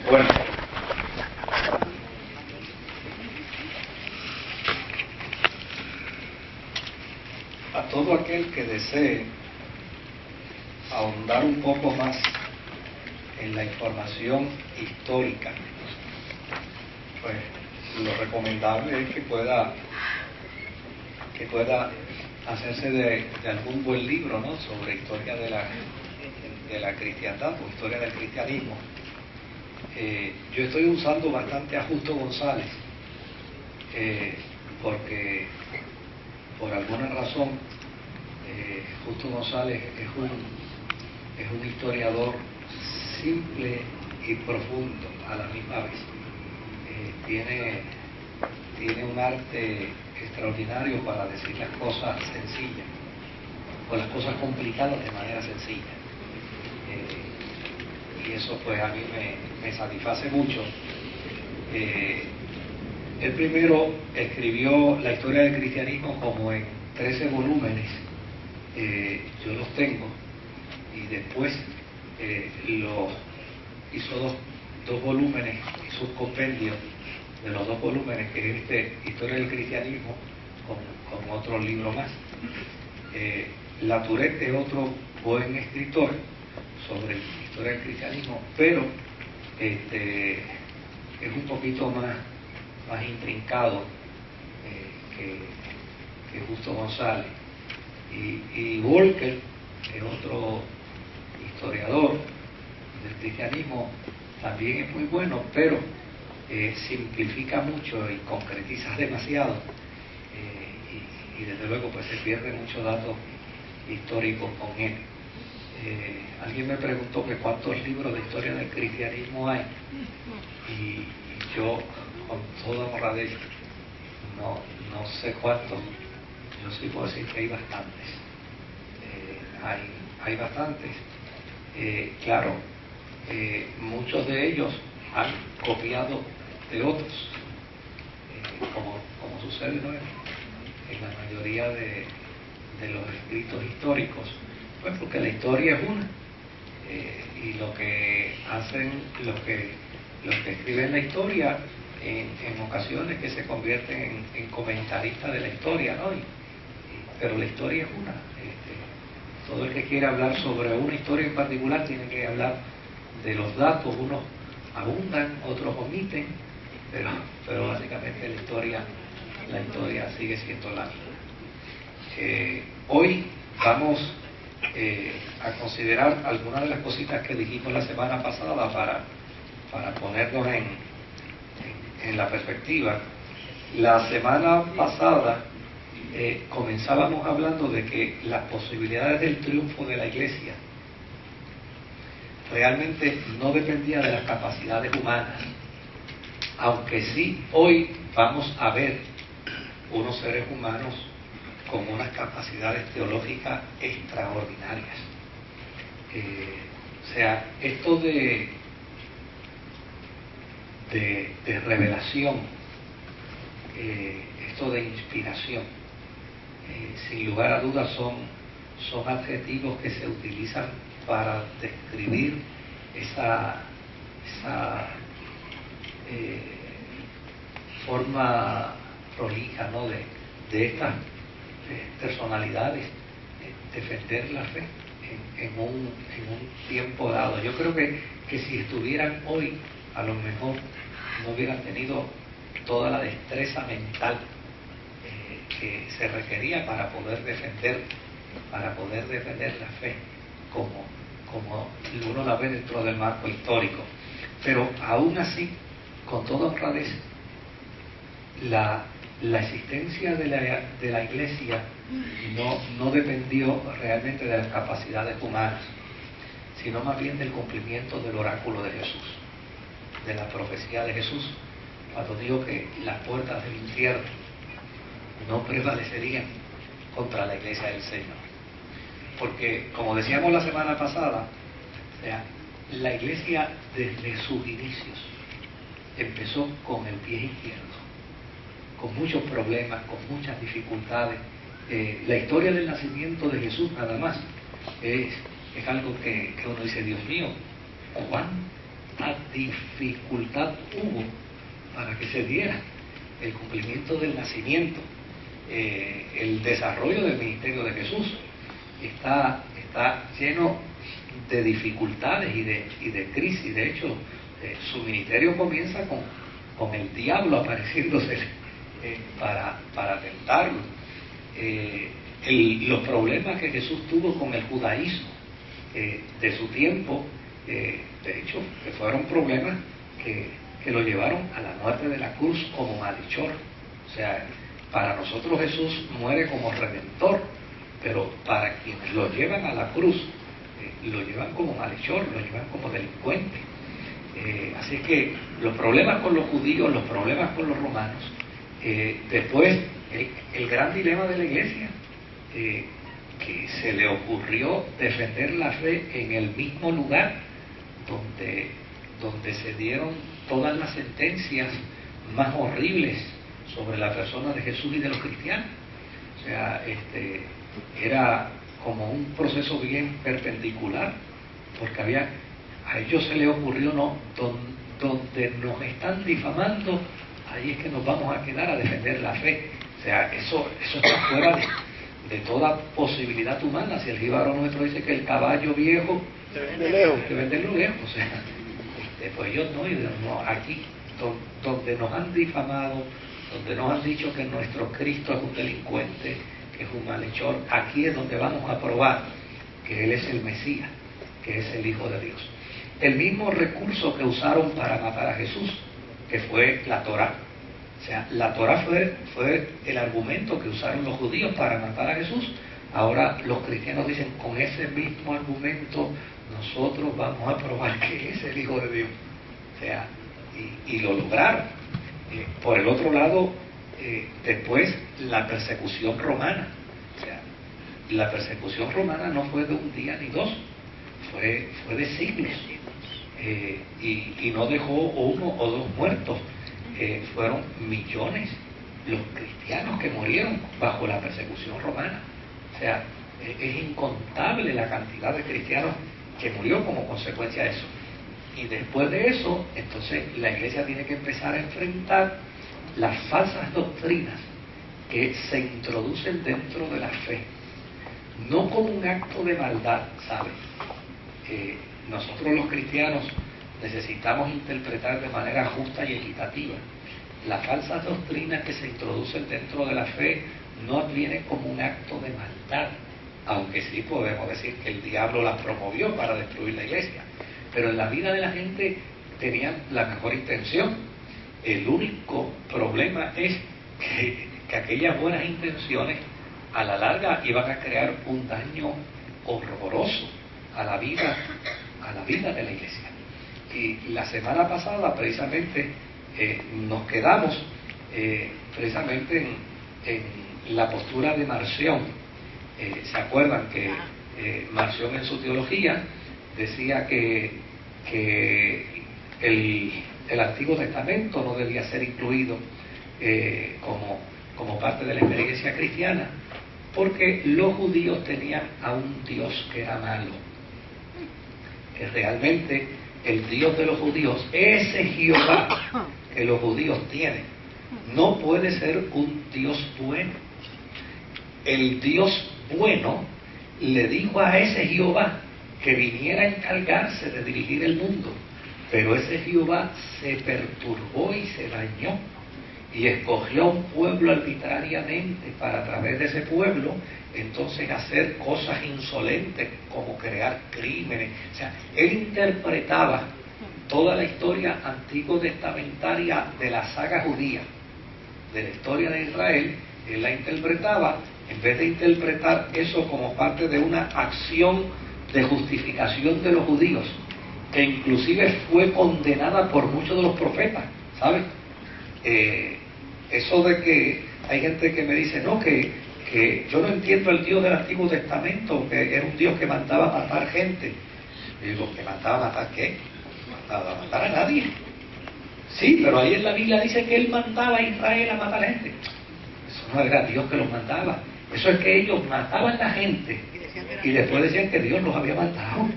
Bueno, a todo aquel que desee ahondar un poco más en la información histórica, pues lo recomendable es que pueda hacerse de algún buen libro, ¿no?, sobre historia de la cristiandad o historia del cristianismo. Yo estoy usando bastante a Justo González, porque por alguna razón Justo González es un historiador simple y profundo a la misma vez. Tiene un arte extraordinario para decir las cosas sencillas o las cosas complicadas de manera sencilla, y eso pues a mí me satisface mucho. Él primero escribió la historia del cristianismo como en 13 volúmenes, yo los tengo, y después hizo dos volúmenes, hizo un compendio de los 2 volúmenes, que es Historia del Cristianismo, con otro libro más. Latourette es otro buen escritor sobre historia del cristianismo, pero es un poquito más intrincado que Justo González. Y Walker es otro historiador del cristianismo, también es muy bueno, pero simplifica mucho y concretiza demasiado, y desde luego pues se pierde mucho dato histórico con él. Alguien me preguntó que cuántos libros de historia del cristianismo hay, y yo, con toda honradez, no sé cuántos. Yo sí puedo decir que hay bastantes. Hay bastantes. Claro, muchos de ellos han copiado de otros, como sucede, ¿no?, en la mayoría de los escritos históricos, pues porque la historia es una, y lo que hacen los que escriben la historia en ocasiones que se convierten en comentaristas de la historia, ¿no? Pero la historia es una. Todo el que quiere hablar sobre una historia en particular tiene que hablar de los datos. Unos abundan, otros omiten, pero básicamente la historia sigue siendo la misma. Hoy vamos a considerar algunas de las cositas que dijimos la semana pasada para ponernos en la perspectiva. La semana pasada comenzábamos hablando de que las posibilidades del triunfo de la Iglesia realmente no dependían de las capacidades humanas, aunque sí hoy vamos a ver unos seres humanos con unas capacidades teológicas extraordinarias. O sea, esto de revelación, esto de inspiración, sin lugar a dudas son adjetivos que se utilizan para describir esa forma prolija, ¿no?, de estas personalidades defender la fe en un tiempo dado. Yo creo que si estuvieran hoy, a lo mejor no hubieran tenido toda la destreza mental que se requería para poder defender la fe como uno la ve dentro del marco histórico. Pero aún así, con toda honradez, la existencia de la Iglesia no dependió realmente de las capacidades humanas, sino más bien del cumplimiento del oráculo de Jesús, de la profecía de Jesús, cuando dijo que las puertas del infierno no prevalecerían contra la Iglesia del Señor. Porque, como decíamos la semana pasada, o sea, la Iglesia desde sus inicios empezó con el pie izquierdo, con muchos problemas, con muchas dificultades. La historia del nacimiento de Jesús nada más es algo que uno dice, Dios mío, cuánta dificultad hubo para que se diera el cumplimiento del nacimiento, el desarrollo del ministerio de Jesús. Está lleno de dificultades y de crisis. De hecho, su ministerio comienza con el diablo apareciéndose para tentarlo. Los problemas que Jesús tuvo con el judaísmo de su tiempo, de hecho, que fueron problemas que lo llevaron a la muerte de la cruz como malhechor. O sea, para nosotros Jesús muere como redentor, pero para quienes lo llevan a la cruz, lo llevan como malhechor, lo llevan como delincuente. Así que los problemas con los judíos, los problemas con los romanos, después el gran dilema de la iglesia, que se le ocurrió defender la fe en el mismo lugar donde se dieron todas las sentencias más horribles sobre la persona de Jesús y de los cristianos. O sea, era como un proceso bien perpendicular, porque a ellos se les ocurrió, no, donde nos están difamando, ahí es que nos vamos a quedar a defender la fe. O sea, eso está fuera de toda posibilidad humana. Si el jíbaro nuestro dice que el caballo viejo hay que venderlo lejos, o sea, pues ellos no, aquí donde nos han difamado, donde nos han dicho que nuestro Cristo es un delincuente, que es un malhechor, aquí es donde vamos a probar que Él es el Mesías, que es el Hijo de Dios. El mismo recurso que usaron para matar a Jesús, que fue la Torá. O sea, la Torá fue el argumento que usaron los judíos para matar a Jesús. Ahora los cristianos dicen, con ese mismo argumento nosotros vamos a probar que es el Hijo de Dios. O sea, y lo lograron. Por el otro lado, después la persecución romana. O sea, la persecución romana no fue de un día ni dos, fue de siglos. Y no dejó uno o dos muertos, fueron millones los cristianos que murieron bajo la persecución romana. O sea, es incontable la cantidad de cristianos que murió como consecuencia de eso. Y después de eso, entonces la iglesia tiene que empezar a enfrentar las falsas doctrinas que se introducen dentro de la fe, no como un acto de maldad, ¿sabes? Nosotros los cristianos necesitamos interpretar de manera justa y equitativa. Las falsas doctrinas que se introducen dentro de la fe no vienen como un acto de maldad, aunque sí podemos decir que el diablo las promovió para destruir la iglesia, pero en la vida de la gente tenían la mejor intención. El único problema es que aquellas buenas intenciones a la larga iban a crear un daño horroroso a la vida de la iglesia. Y la semana pasada precisamente nos quedamos precisamente en la postura de Marción. ¿Se acuerdan que Marción en su teología decía que el Antiguo Testamento no debía ser incluido como parte de la experiencia cristiana, porque los judíos tenían a un Dios que era malo, que realmente el Dios de los judíos, ese Jehová que los judíos tienen, no puede ser un Dios bueno. El Dios bueno le dijo a ese Jehová que viniera a encargarse de dirigir el mundo, pero ese Jehová se perturbó y se dañó y escogió a un pueblo arbitrariamente para, a través de ese pueblo, entonces hacer cosas insolentes como crear crímenes. O sea, él interpretaba toda la historia antiguo testamentaria de la saga judía, de la historia de Israel. Él la interpretaba, en vez de interpretar eso como parte de una acción de justificación de los judíos, que inclusive fue condenada por muchos de los profetas, ¿sabes? Eso de que hay gente que me dice, no, que yo no entiendo el Dios del Antiguo Testamento, que era un Dios que mandaba a matar gente. Y digo, ¿que mandaba a matar qué? Mandaba a matar a nadie. Sí, pero ahí en la Biblia dice que él mandaba a Israel a matar a la gente. Eso no era Dios que los mandaba. Eso es que ellos mataban a la gente y después decían que Dios los había matado.